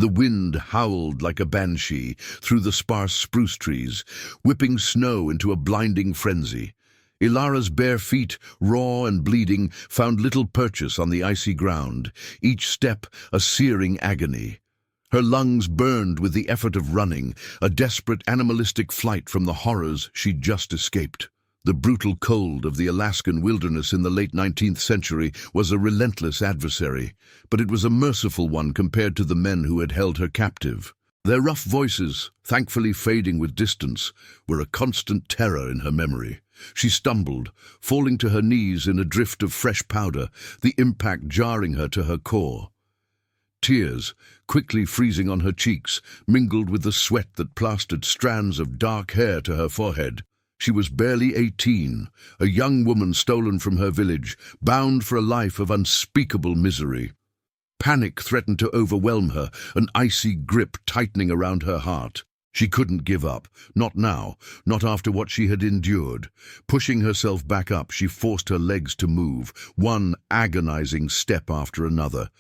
The wind howled like a banshee through the sparse spruce trees, whipping snow into a blinding frenzy. Elara's bare feet, raw and bleeding, found little purchase on the icy ground, each step a searing agony. Her lungs burned with the effort of running, a desperate animalistic flight from the horrors she'd just escaped. The brutal cold of the Alaskan wilderness in the late 19th century was a relentless adversary, but it was a merciful one compared to the men who had held her captive. Their rough voices, thankfully fading with distance, were a constant terror in her memory. She stumbled, falling to her knees in a drift of fresh powder, the impact jarring her to her core. Tears, quickly freezing on her cheeks, mingled with the sweat that plastered strands of dark hair to her forehead. She was barely 18, a young woman stolen from her village, bound for a life of unspeakable misery. Panic threatened to overwhelm her, an icy grip tightening around her heart. She couldn't give up, not now, not after what she had endured. Pushing herself back up, she forced her legs to move, one agonizing step after another.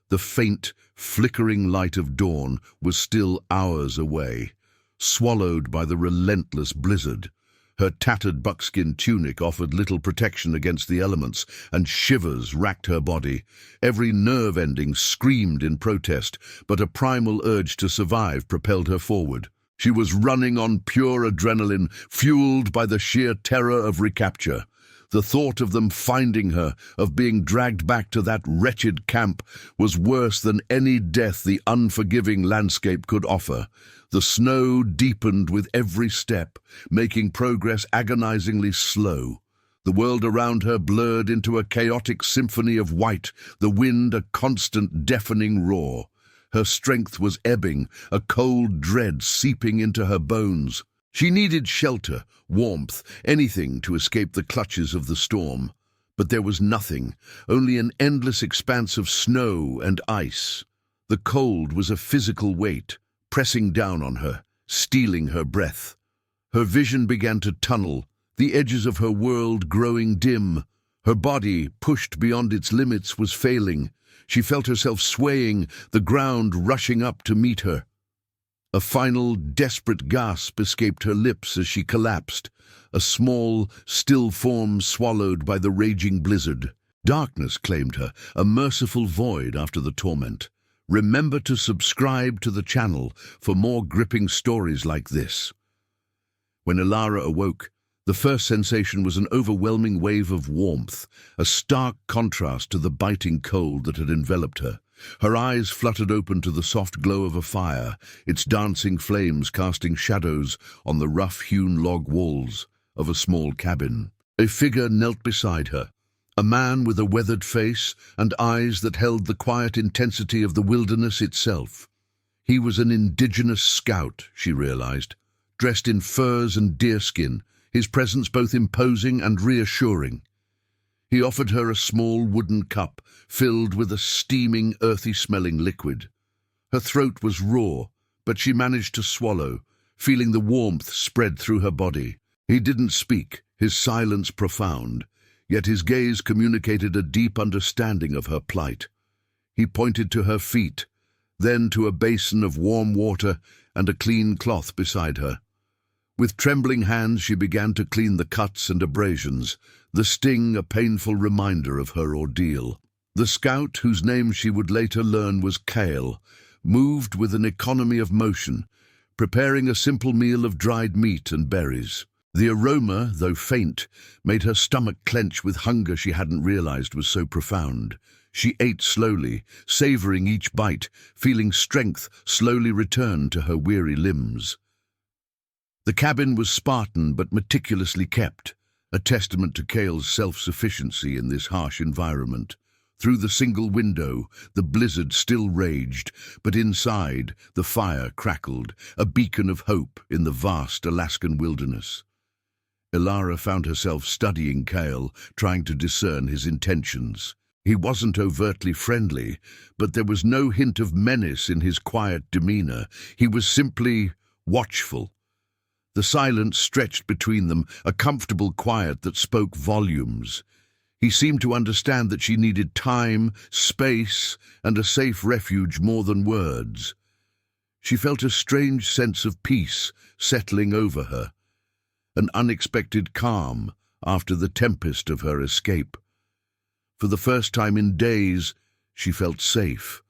The faint, flickering light of dawn was still hours away, swallowed by the relentless blizzard. Her tattered buckskin tunic offered little protection against the elements, and shivers racked her body. Every nerve ending screamed in protest, but a primal urge to survive propelled her forward. She was running on pure adrenaline, fueled by the sheer terror of recapture. The thought of them finding her, of being dragged back to that wretched camp, was worse than any death the unforgiving landscape could offer. The snow deepened with every step, making progress agonizingly slow. The world around her blurred into a chaotic symphony of white, the wind a constant deafening roar. Her strength was ebbing, a cold dread seeping into her bones. She needed shelter, warmth, anything to escape the clutches of the storm. But there was nothing, only an endless expanse of snow and ice. The cold was a physical weight, pressing down on her, stealing her breath. Her vision began to tunnel, the edges of her world growing dim. Her body, pushed beyond its limits, was failing. She felt herself swaying, the ground rushing up to meet her. A final, desperate gasp escaped her lips as she collapsed, a small, still form swallowed by the raging blizzard. Darkness claimed her, a merciful void after the torment. Remember to subscribe to the channel for more gripping stories like this. When Elara awoke, the first sensation was an overwhelming wave of warmth, a stark contrast to the biting cold that had enveloped her. Her eyes fluttered open to the soft glow of a fire, its dancing flames casting shadows on the rough-hewn log walls of a small cabin. A figure knelt beside her, a man with a weathered face and eyes that held the quiet intensity of the wilderness itself. He was an indigenous scout, she realized, dressed in furs and deerskin, his presence both imposing and reassuring. He offered her a small wooden cup filled with a steaming, earthy-smelling liquid. Her throat was raw, but she managed to swallow, feeling the warmth spread through her body. He didn't speak, his silence profound, yet his gaze communicated a deep understanding of her plight. He pointed to her feet, then to a basin of warm water and a clean cloth beside her. With trembling hands she began to clean the cuts and abrasions, the sting a painful reminder of her ordeal. The scout, whose name she would later learn was Kael, moved with an economy of motion, preparing a simple meal of dried meat and berries. The aroma, though faint, made her stomach clench with hunger she hadn't realized was so profound. She ate slowly, savoring each bite, feeling strength slowly return to her weary limbs. The cabin was Spartan but meticulously kept, a testament to Kael's self-sufficiency in this harsh environment. Through the single window, the blizzard still raged, but inside, the fire crackled, a beacon of hope in the vast Alaskan wilderness. Elara found herself studying Kael, trying to discern his intentions. He wasn't overtly friendly, but there was no hint of menace in his quiet demeanor. He was simply watchful. The silence stretched between them, a comfortable quiet that spoke volumes. He seemed to understand that she needed time, space, and a safe refuge more than words. She felt a strange sense of peace settling over her, an unexpected calm after the tempest of her escape. For the first time in days, she felt safe.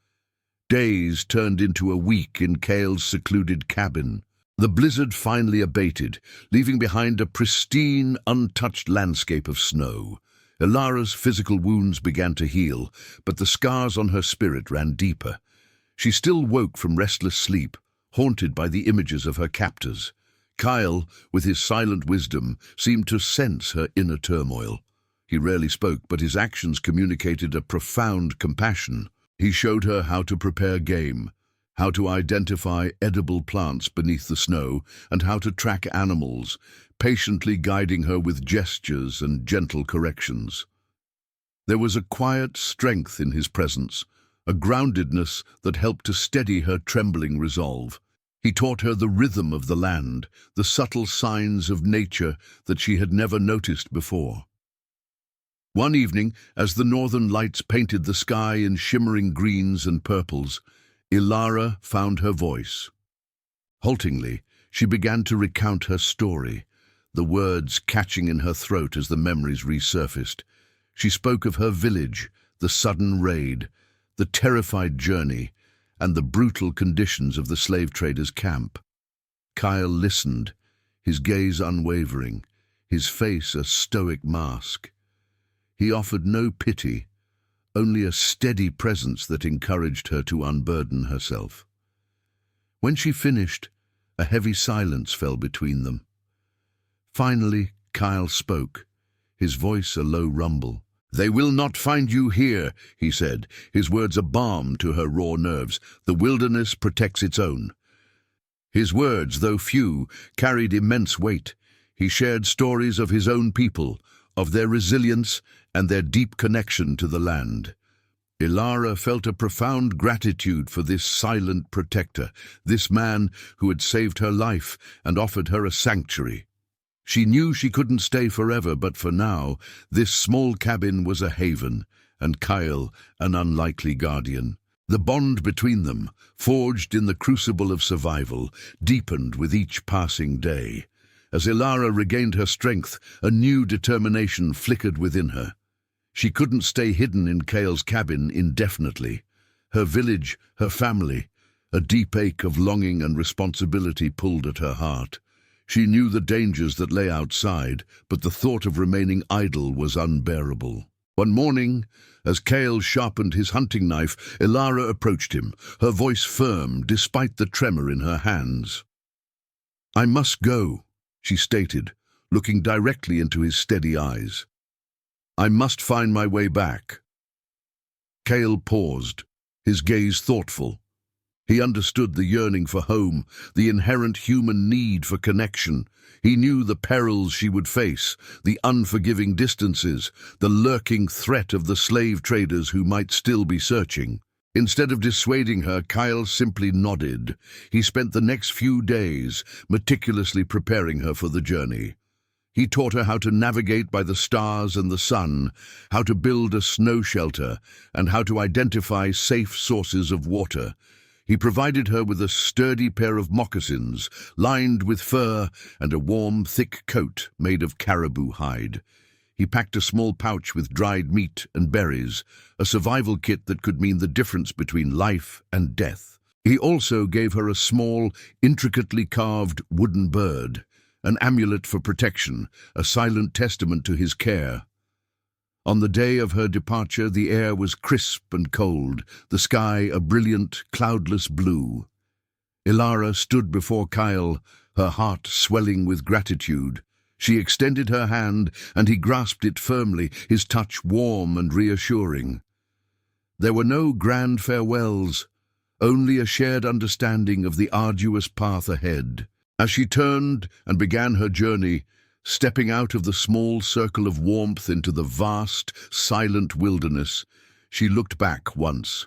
Days turned into a week in Kael's secluded cabin. The blizzard finally abated, leaving behind a pristine, untouched landscape of snow. Elara's physical wounds began to heal, but the scars on her spirit ran deeper. She still woke from restless sleep, haunted by the images of her captors. Kael, with his silent wisdom, seemed to sense her inner turmoil. He rarely spoke, but his actions communicated a profound compassion. He showed her how to prepare game, how to identify edible plants beneath the snow, and how to track animals, patiently guiding her with gestures and gentle corrections. There was a quiet strength in his presence, a groundedness that helped to steady her trembling resolve. He taught her the rhythm of the land, the subtle signs of nature that she had never noticed before. One evening, as the northern lights painted the sky in shimmering greens and purples, Elara found her voice. Haltingly, she began to recount her story, the words catching in her throat as the memories resurfaced. She spoke of her village, the sudden raid, the terrified journey, and the brutal conditions of the slave traders' camp. Kael listened, his gaze unwavering, his face a stoic mask. He offered no pity, only a steady presence that encouraged her to unburden herself. When she finished, a heavy silence fell between them. Finally, Kael spoke, his voice a low rumble. "They will not find you here," he said, his words a balm to her raw nerves. "The wilderness protects its own." His words, though few, carried immense weight. He shared stories of his own people, of their resilience and their deep connection to the land. Elara felt a profound gratitude for this silent protector, this man who had saved her life and offered her a sanctuary. She knew she couldn't stay forever, but for now, this small cabin was a haven, and Kael an unlikely guardian. The bond between them, forged in the crucible of survival, deepened with each passing day. As Elara regained her strength, a new determination flickered within her. She couldn't stay hidden in Kael's cabin indefinitely. Her village, her family, a deep ache of longing and responsibility pulled at her heart. She knew the dangers that lay outside, but the thought of remaining idle was unbearable. One morning, as Kael sharpened his hunting knife, Elara approached him, her voice firm despite the tremor in her hands. "I must go," she stated, looking directly into his steady eyes. "I must find my way back." Kael paused, his gaze thoughtful. He understood the yearning for home, the inherent human need for connection. He knew the perils she would face, the unforgiving distances, the lurking threat of the slave traders who might still be searching. Instead of dissuading her, Kael simply nodded. He spent the next few days meticulously preparing her for the journey. He taught her how to navigate by the stars and the sun, how to build a snow shelter, and how to identify safe sources of water. He provided her with a sturdy pair of moccasins, lined with fur, and a warm, thick coat made of caribou hide. He packed a small pouch with dried meat and berries, a survival kit that could mean the difference between life and death. He also gave her a small, intricately carved wooden bird, an amulet for protection, a silent testament to his care. On the day of her departure, the air was crisp and cold, the sky a brilliant, cloudless blue. Elara stood before Kael, her heart swelling with gratitude. She extended her hand, and he grasped it firmly, his touch warm and reassuring. There were no grand farewells, only a shared understanding of the arduous path ahead. As she turned and began her journey, stepping out of the small circle of warmth into the vast, silent wilderness, she looked back once.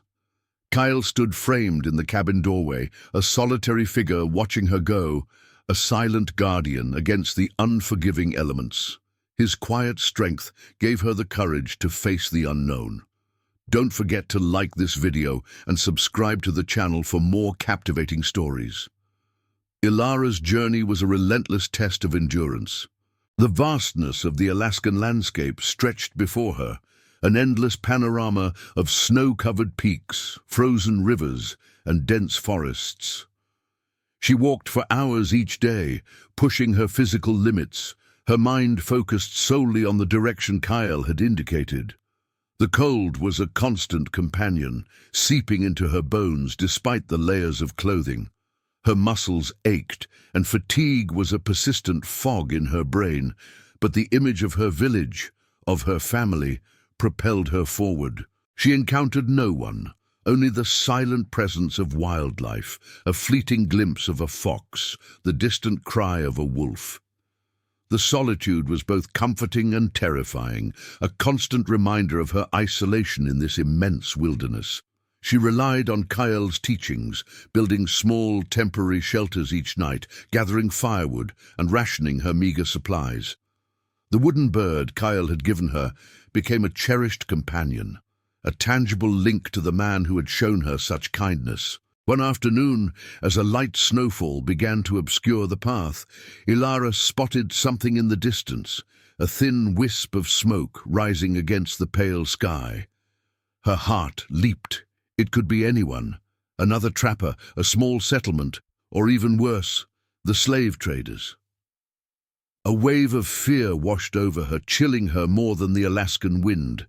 Kael stood framed in the cabin doorway, a solitary figure watching her go, a silent guardian against the unforgiving elements. His quiet strength gave her the courage to face the unknown. Don't forget to like this video and subscribe to the channel for more captivating stories. Elara's journey was a relentless test of endurance. The vastness of the Alaskan landscape stretched before her, an endless panorama of snow-covered peaks, frozen rivers, and dense forests. She walked for hours each day, pushing her physical limits, her mind focused solely on the direction Kael had indicated. The cold was a constant companion, seeping into her bones despite the layers of clothing. Her muscles ached, and fatigue was a persistent fog in her brain, but the image of her village, of her family, propelled her forward. She encountered no one, only the silent presence of wildlife, a fleeting glimpse of a fox, the distant cry of a wolf. The solitude was both comforting and terrifying, a constant reminder of her isolation in this immense wilderness. She relied on Kael's teachings, building small, temporary shelters each night, gathering firewood and rationing her meager supplies. The wooden bird Kael had given her became a cherished companion, a tangible link to the man who had shown her such kindness. One afternoon, as a light snowfall began to obscure the path, Elara spotted something in the distance, a thin wisp of smoke rising against the pale sky. Her heart leaped. It could be anyone, another trapper, a small settlement, or even worse, the slave traders. A wave of fear washed over her, chilling her more than the Alaskan wind.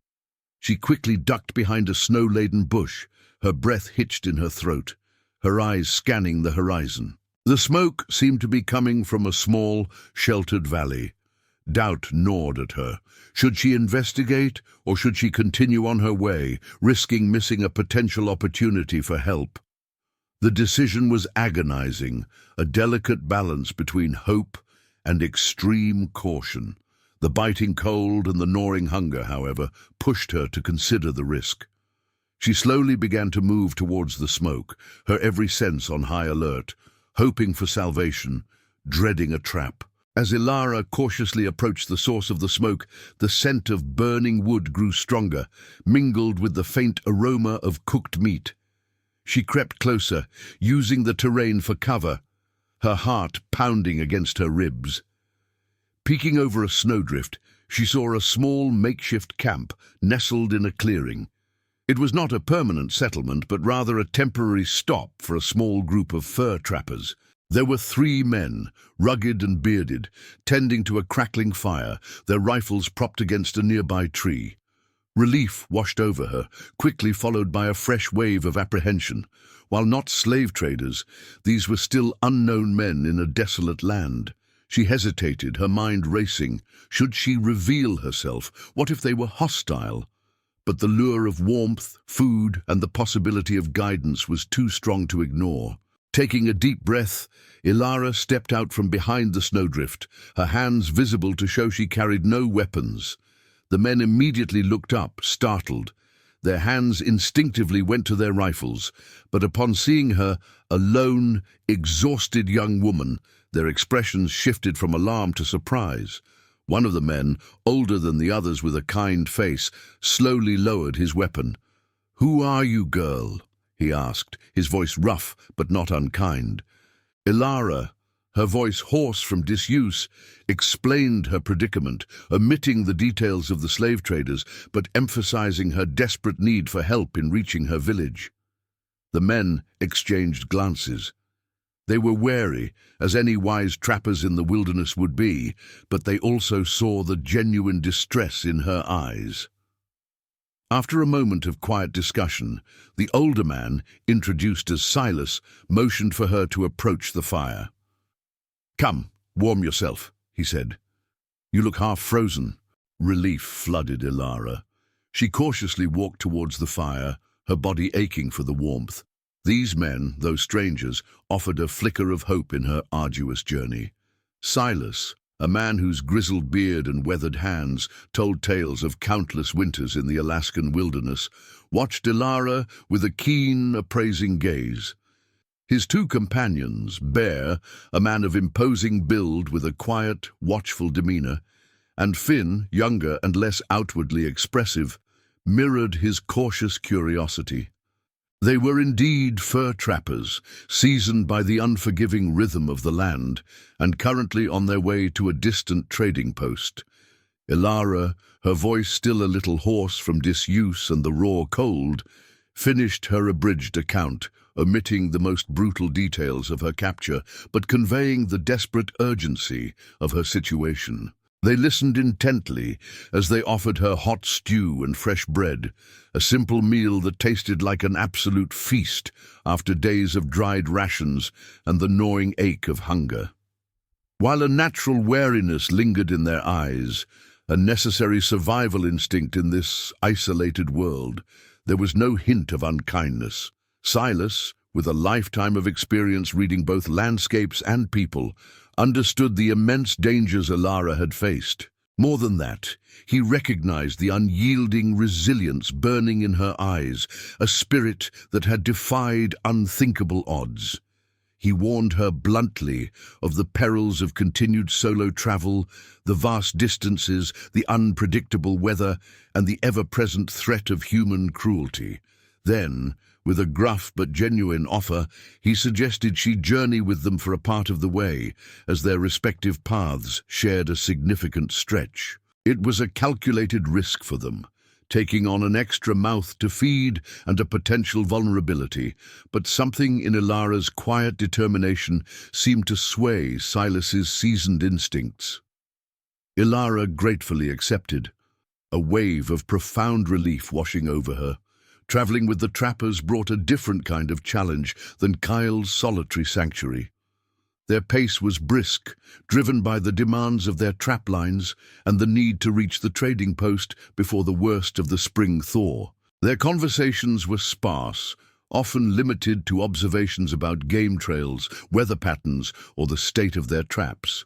She quickly ducked behind a snow-laden bush, her breath hitched in her throat, her eyes scanning the horizon. The smoke seemed to be coming from a small, sheltered valley. Doubt gnawed at her. Should she investigate, or should she continue on her way, risking missing a potential opportunity for help? The decision was agonizing, a delicate balance between hope and extreme caution. The biting cold and the gnawing hunger, however, pushed her to consider the risk. She slowly began to move towards the smoke, her every sense on high alert, hoping for salvation, dreading a trap. As Elara cautiously approached the source of the smoke, the scent of burning wood grew stronger, mingled with the faint aroma of cooked meat. She crept closer, using the terrain for cover, her heart pounding against her ribs. Peeking over a snowdrift, she saw a small makeshift camp nestled in a clearing. It was not a permanent settlement, but rather a temporary stop for a small group of fur trappers. There were 3 men, rugged and bearded, tending to a crackling fire, their rifles propped against a nearby tree. Relief washed over her, quickly followed by a fresh wave of apprehension. While not slave traders, these were still unknown men in a desolate land. She hesitated, her mind racing. Should she reveal herself? What if they were hostile? But the lure of warmth, food, and the possibility of guidance was too strong to ignore. Taking a deep breath, Elara stepped out from behind the snowdrift, her hands visible to show she carried no weapons. The men immediately looked up, startled. Their hands instinctively went to their rifles, but upon seeing her, a lone, exhausted young woman, their expressions shifted from alarm to surprise. One of the men, older than the others with a kind face, slowly lowered his weapon. "Who are you, girl?" he asked, his voice rough but not unkind. Elara, her voice hoarse from disuse, explained her predicament, omitting the details of the slave traders, but emphasizing her desperate need for help in reaching her village. The men exchanged glances. They were wary, as any wise trappers in the wilderness would be, but they also saw the genuine distress in her eyes. After a moment of quiet discussion, the older man, introduced as Silas, motioned for her to approach the fire. "Come, warm yourself," he said. "You look half frozen." Relief flooded Elara. She cautiously walked towards the fire, her body aching for the warmth. These men, though strangers, offered a flicker of hope in her arduous journey. Silas, a man whose grizzled beard and weathered hands told tales of countless winters in the Alaskan wilderness, watched Elara with a keen, appraising gaze. His 2 companions, Bear, a man of imposing build with a quiet, watchful demeanor, and Finn, younger and less outwardly expressive, mirrored his cautious curiosity. They were indeed fur trappers, seasoned by the unforgiving rhythm of the land, and currently on their way to a distant trading post. Elara, her voice still a little hoarse from disuse and the raw cold, finished her abridged account, omitting the most brutal details of her capture, but conveying the desperate urgency of her situation. They listened intently as they offered her hot stew and fresh bread, a simple meal that tasted like an absolute feast after days of dried rations and the gnawing ache of hunger. While a natural wariness lingered in their eyes, a necessary survival instinct in this isolated world, there was no hint of unkindness. Silas, with a lifetime of experience reading both landscapes and people, understood the immense dangers Elara had faced. More than that, he recognized the unyielding resilience burning in her eyes, a spirit that had defied unthinkable odds. He warned her bluntly of the perils of continued solo travel, the vast distances, the unpredictable weather, and the ever-present threat of human cruelty. Then, with a gruff but genuine offer, he suggested she journey with them for a part of the way, as their respective paths shared a significant stretch. It was a calculated risk for them, taking on an extra mouth to feed and a potential vulnerability, but something in Elara's quiet determination seemed to sway Silas's seasoned instincts. Elara gratefully accepted, a wave of profound relief washing over her. Traveling with the trappers brought a different kind of challenge than Kael's solitary sanctuary. Their pace was brisk, driven by the demands of their trap lines and the need to reach the trading post before the worst of the spring thaw. Their conversations were sparse, often limited to observations about game trails, weather patterns, or the state of their traps.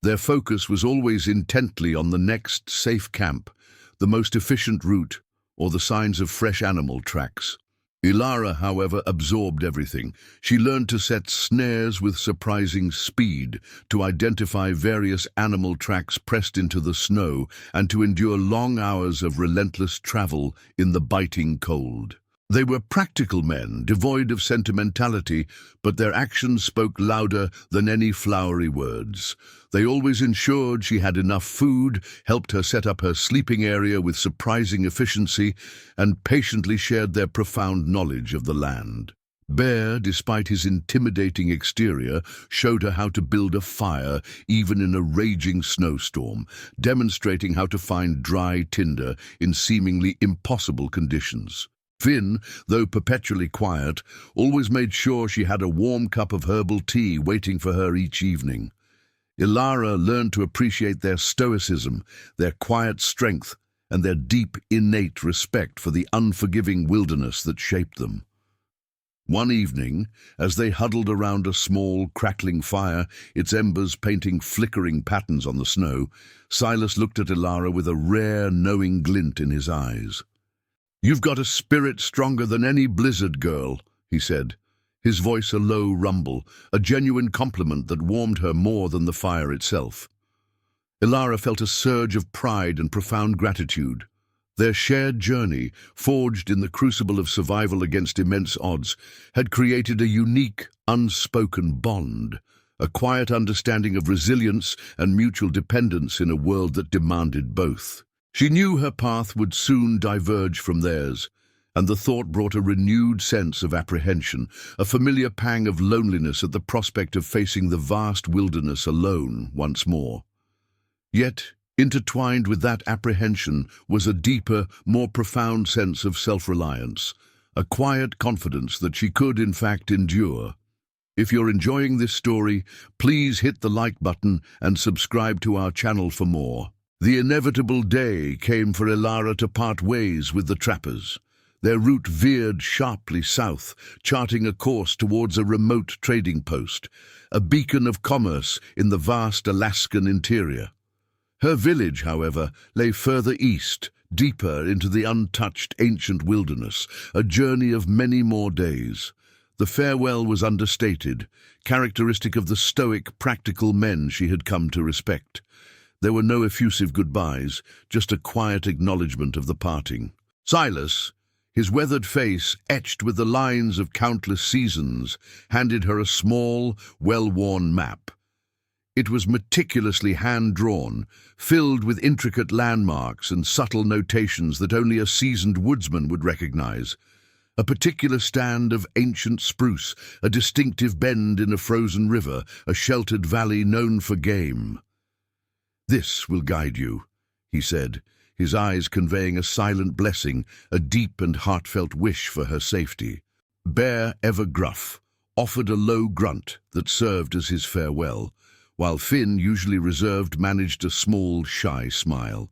Their focus was always intently on the next safe camp, the most efficient route, or the signs of fresh animal tracks. Elara, however, absorbed everything. She learned to set snares with surprising speed, to identify various animal tracks pressed into the snow, and to endure long hours of relentless travel in the biting cold. They were practical men, devoid of sentimentality, but their actions spoke louder than any flowery words. They always ensured she had enough food, helped her set up her sleeping area with surprising efficiency, and patiently shared their profound knowledge of the land. Bear, despite his intimidating exterior, showed her how to build a fire even in a raging snowstorm, demonstrating how to find dry tinder in seemingly impossible conditions. Finn, though perpetually quiet, always made sure she had a warm cup of herbal tea waiting for her each evening. Elara learned to appreciate their stoicism, their quiet strength, and their deep, innate respect for the unforgiving wilderness that shaped them. One evening, as they huddled around a small, crackling fire, its embers painting flickering patterns on the snow, Silas looked at Elara with a rare, knowing glint in his eyes. "You've got a spirit stronger than any blizzard, girl," he said, his voice a low rumble, a genuine compliment that warmed her more than the fire itself. Elara felt a surge of pride and profound gratitude. Their shared journey, forged in the crucible of survival against immense odds, had created a unique, unspoken bond, a quiet understanding of resilience and mutual dependence in a world that demanded both. She knew her path would soon diverge from theirs, and the thought brought a renewed sense of apprehension, a familiar pang of loneliness at the prospect of facing the vast wilderness alone once more. Yet, intertwined with that apprehension was a deeper, more profound sense of self-reliance, a quiet confidence that she could, in fact, endure. If you're enjoying this story, please hit the like button and subscribe to our channel for more. The inevitable day came for Elara to part ways with the trappers. Their route veered sharply south, charting a course towards a remote trading post, a beacon of commerce in the vast Alaskan interior. Her village, however, lay further east, deeper into the untouched ancient wilderness, a journey of many more days. The farewell was understated, characteristic of the stoic, practical men she had come to respect. There were no effusive goodbyes, just a quiet acknowledgement of the parting. Silas, his weathered face etched with the lines of countless seasons, handed her a small, well-worn map. It was meticulously hand-drawn, filled with intricate landmarks and subtle notations that only a seasoned woodsman would recognize. A particular stand of ancient spruce, a distinctive bend in a frozen river, a sheltered valley known for game. "This will guide you," he said, his eyes conveying a silent blessing, a deep and heartfelt wish for her safety. Bear, ever gruff, offered a low grunt that served as his farewell, while Finn, usually reserved, managed a small, shy smile.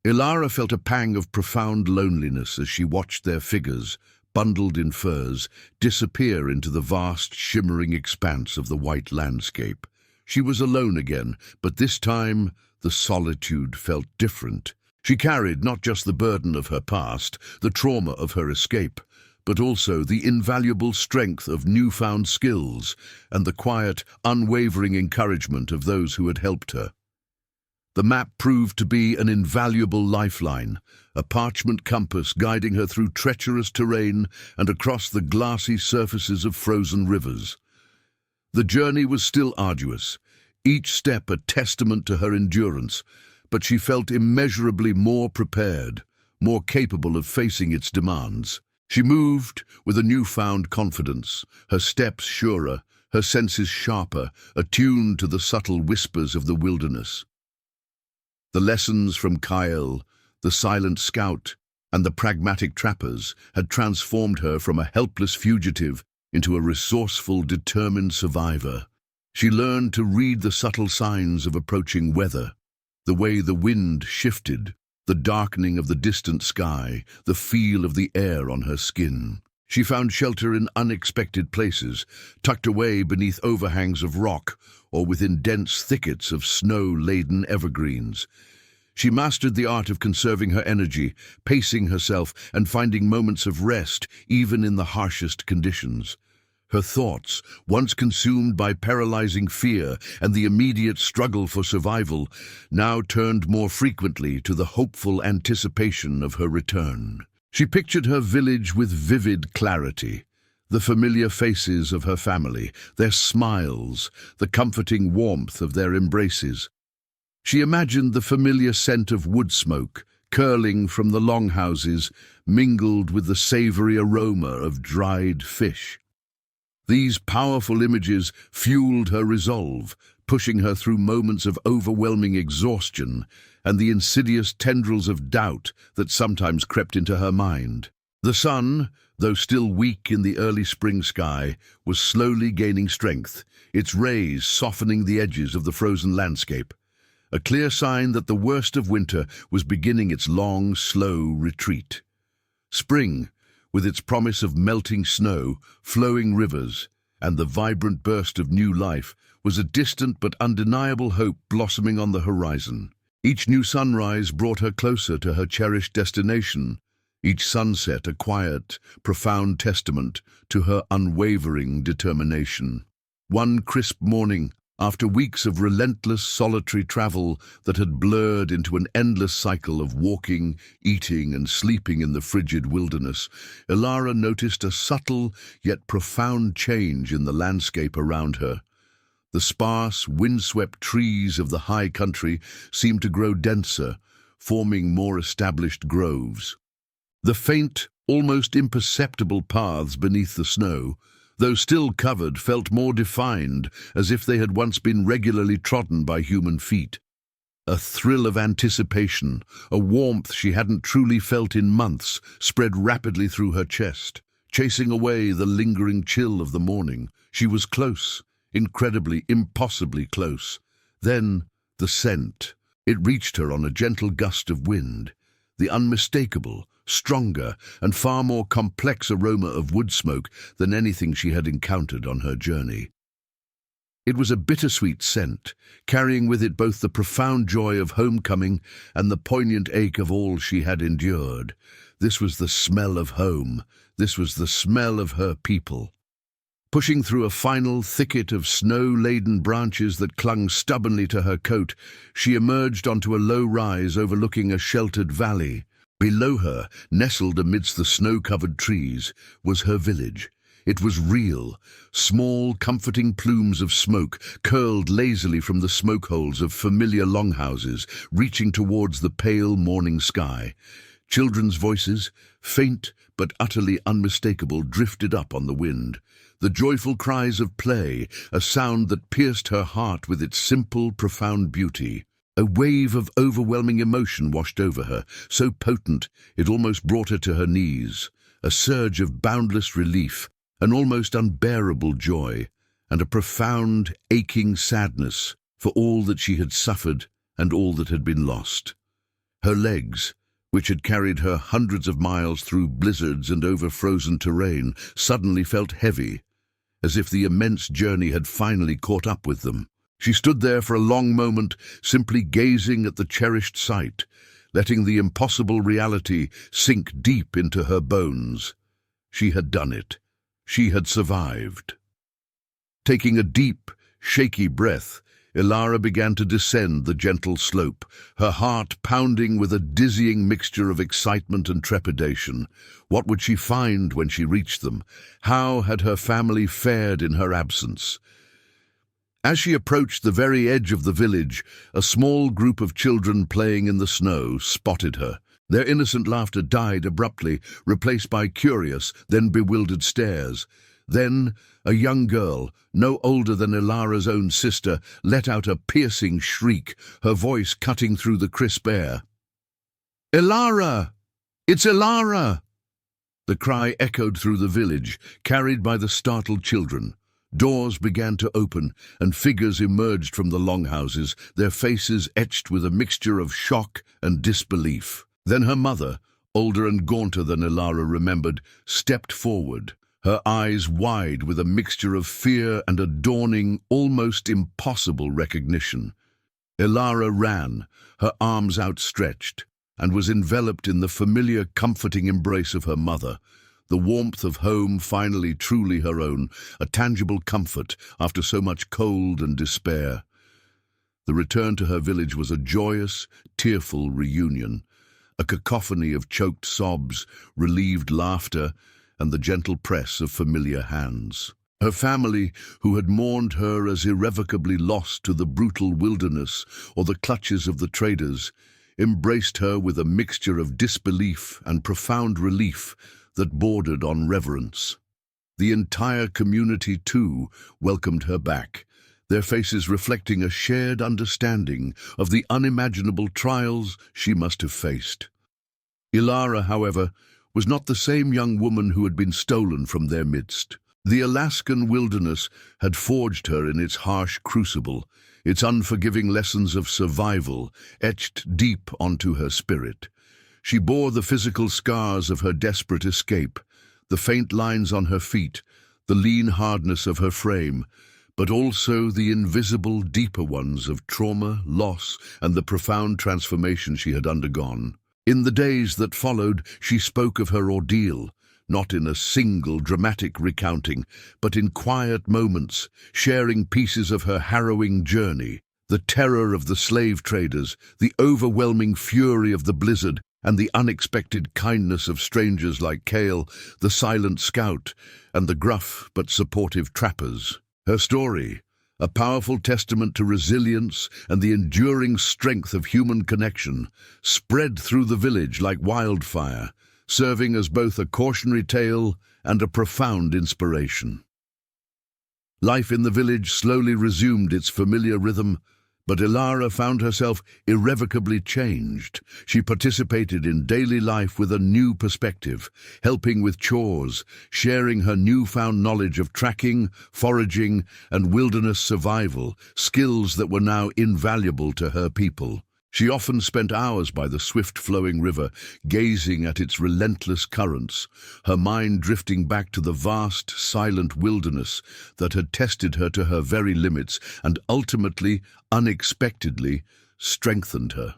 Elara felt a pang of profound loneliness as she watched their figures, bundled in furs, disappear into the vast, shimmering expanse of the white landscape. She was alone again, but this time the solitude felt different. She carried not just the burden of her past, the trauma of her escape, but also the invaluable strength of newfound skills and the quiet, unwavering encouragement of those who had helped her. The map proved to be an invaluable lifeline, a parchment compass guiding her through treacherous terrain and across the glassy surfaces of frozen rivers. The journey was still arduous, each step a testament to her endurance, but she felt immeasurably more prepared, more capable of facing its demands. She moved with a newfound confidence, her steps surer, her senses sharper, attuned to the subtle whispers of the wilderness. The lessons from Kael, the silent scout, and the pragmatic trappers had transformed her from a helpless fugitive into a resourceful, determined survivor. She learned to read the subtle signs of approaching weather, the way the wind shifted, the darkening of the distant sky, the feel of the air on her skin. She found shelter in unexpected places, tucked away beneath overhangs of rock or within dense thickets of snow-laden evergreens. She mastered the art of conserving her energy, pacing herself and finding moments of rest even in the harshest conditions. Her thoughts, once consumed by paralyzing fear and the immediate struggle for survival, now turned more frequently to the hopeful anticipation of her return. She pictured her village with vivid clarity, the familiar faces of her family, their smiles, the comforting warmth of their embraces. She imagined the familiar scent of wood smoke, curling from the longhouses, mingled with the savory aroma of dried fish. These powerful images fueled her resolve, pushing her through moments of overwhelming exhaustion and the insidious tendrils of doubt that sometimes crept into her mind. The sun, though still weak in the early spring sky, was slowly gaining strength, its rays softening the edges of the frozen landscape, a clear sign that the worst of winter was beginning its long, slow retreat. Spring, with its promise of melting snow, flowing rivers, and the vibrant burst of new life, was a distant but undeniable hope blossoming on the horizon. Each new sunrise brought her closer to her cherished destination, each sunset a quiet, profound testament to her unwavering determination. One crisp morning, after weeks of relentless solitary travel that had blurred into an endless cycle of walking, eating, and sleeping in the frigid wilderness, Elara noticed a subtle yet profound change in the landscape around her. The sparse, windswept trees of the high country seemed to grow denser, forming more established groves. The faint, almost imperceptible paths beneath the snow, though still covered, felt more defined, as if they had once been regularly trodden by human feet. A thrill of anticipation, a warmth she hadn't truly felt in months, spread rapidly through her chest, chasing away the lingering chill of the morning. She was close, incredibly, impossibly close. Then, the scent. It reached her on a gentle gust of wind, the unmistakable, stronger, and far more complex aroma of wood smoke than anything she had encountered on her journey. It was a bittersweet scent, carrying with it both the profound joy of homecoming and the poignant ache of all she had endured. This was the smell of home. This was the smell of her people. Pushing through a final thicket of snow-laden branches that clung stubbornly to her coat, she emerged onto a low rise overlooking a sheltered valley. Below her, nestled amidst the snow-covered trees, was her village. It was real. Small, comforting plumes of smoke curled lazily from the smoke holes of familiar longhouses, reaching towards the pale morning sky. Children's voices, faint but utterly unmistakable, drifted up on the wind. The joyful cries of play, a sound that pierced her heart with its simple, profound beauty. A wave of overwhelming emotion washed over her, so potent it almost brought her to her knees. A surge of boundless relief, an almost unbearable joy, and a profound, aching sadness for all that she had suffered and all that had been lost. Her legs, which had carried her hundreds of miles through blizzards and over frozen terrain, suddenly felt heavy, as if the immense journey had finally caught up with them. She stood there for a long moment, simply gazing at the cherished sight, letting the impossible reality sink deep into her bones. She had done it. She had survived. Taking a deep, shaky breath, Elara began to descend the gentle slope, her heart pounding with a dizzying mixture of excitement and trepidation. What would she find when she reached them? How had her family fared in her absence? As she approached the very edge of the village, a small group of children playing in the snow spotted her. Their innocent laughter died abruptly, replaced by curious, then bewildered stares. Then, a young girl, no older than Elara's own sister, let out a piercing shriek, her voice cutting through the crisp air. "Elara! It's Elara!" The cry echoed through the village, carried by the startled children. Doors began to open, and figures emerged from the longhouses, their faces etched with a mixture of shock and disbelief. Then her mother, older and gaunter than Elara remembered, stepped forward, her eyes wide with a mixture of fear and a dawning, almost impossible recognition. Elara ran, her arms outstretched, and was enveloped in the familiar, comforting embrace of her mother. The warmth of home finally truly her own, a tangible comfort after so much cold and despair. The return to her village was a joyous, tearful reunion, a cacophony of choked sobs, relieved laughter, and the gentle press of familiar hands. Her family, who had mourned her as irrevocably lost to the brutal wilderness or the clutches of the traders, embraced her with a mixture of disbelief and profound relief that bordered on reverence. The entire community, too, welcomed her back, their faces reflecting a shared understanding of the unimaginable trials she must have faced. Elara, however, was not the same young woman who had been stolen from their midst. The Alaskan wilderness had forged her in its harsh crucible, its unforgiving lessons of survival etched deep onto her spirit. She bore the physical scars of her desperate escape, the faint lines on her feet, the lean hardness of her frame, but also the invisible, deeper ones of trauma, loss, and the profound transformation she had undergone. In the days that followed, she spoke of her ordeal, not in a single dramatic recounting, but in quiet moments, sharing pieces of her harrowing journey. The terror of the slave traders, the overwhelming fury of the blizzard, and the unexpected kindness of strangers like Kael, the silent scout, and the gruff but supportive trappers. Her story, a powerful testament to resilience and the enduring strength of human connection, spread through the village like wildfire, serving as both a cautionary tale and a profound inspiration. Life in the village slowly resumed its familiar rhythm, but Elara found herself irrevocably changed. She participated in daily life with a new perspective, helping with chores, sharing her newfound knowledge of tracking, foraging, and wilderness survival, skills that were now invaluable to her people. She often spent hours by the swift-flowing river, gazing at its relentless currents, her mind drifting back to the vast, silent wilderness that had tested her to her very limits and ultimately, unexpectedly, strengthened her.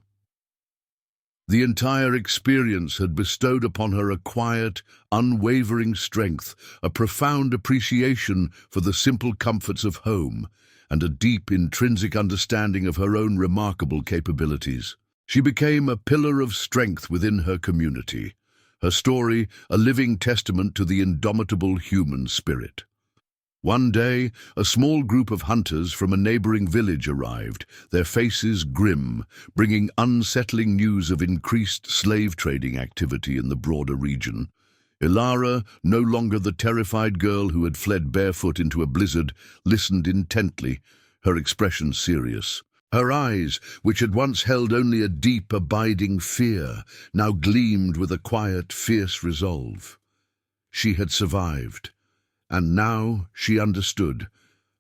The entire experience had bestowed upon her a quiet, unwavering strength, a profound appreciation for the simple comforts of home, and a deep intrinsic understanding of her own remarkable capabilities. She became a pillar of strength within her community, her story a living testament to the indomitable human spirit. One day, a small group of hunters from a neighboring village arrived, their faces grim, bringing unsettling news of increased slave trading activity in the broader region. Elara, no longer the terrified girl who had fled barefoot into a blizzard, listened intently, her expression serious. Her eyes, which had once held only a deep, abiding fear, now gleamed with a quiet, fierce resolve. She had survived. And now she understood.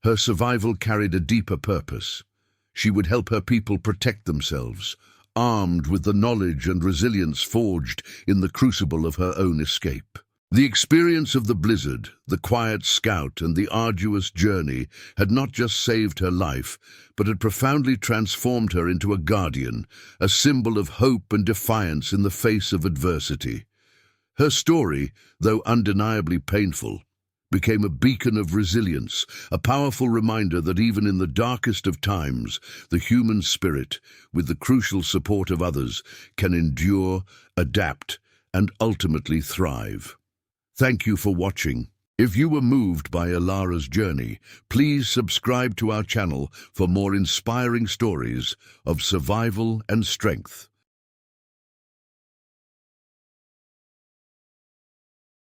Her survival carried a deeper purpose. She would help her people protect themselves, armed with the knowledge and resilience forged in the crucible of her own escape. The experience of the blizzard, the quiet scout, and the arduous journey had not just saved her life, but had profoundly transformed her into a guardian, a symbol of hope and defiance in the face of adversity. Her story, though undeniably painful, became a beacon of resilience, a powerful reminder that even in the darkest of times, the human spirit, with the crucial support of others, can endure, adapt, and ultimately thrive. Thank you for watching. If you were moved by Elara's journey, please subscribe to our channel for more inspiring stories of survival and strength.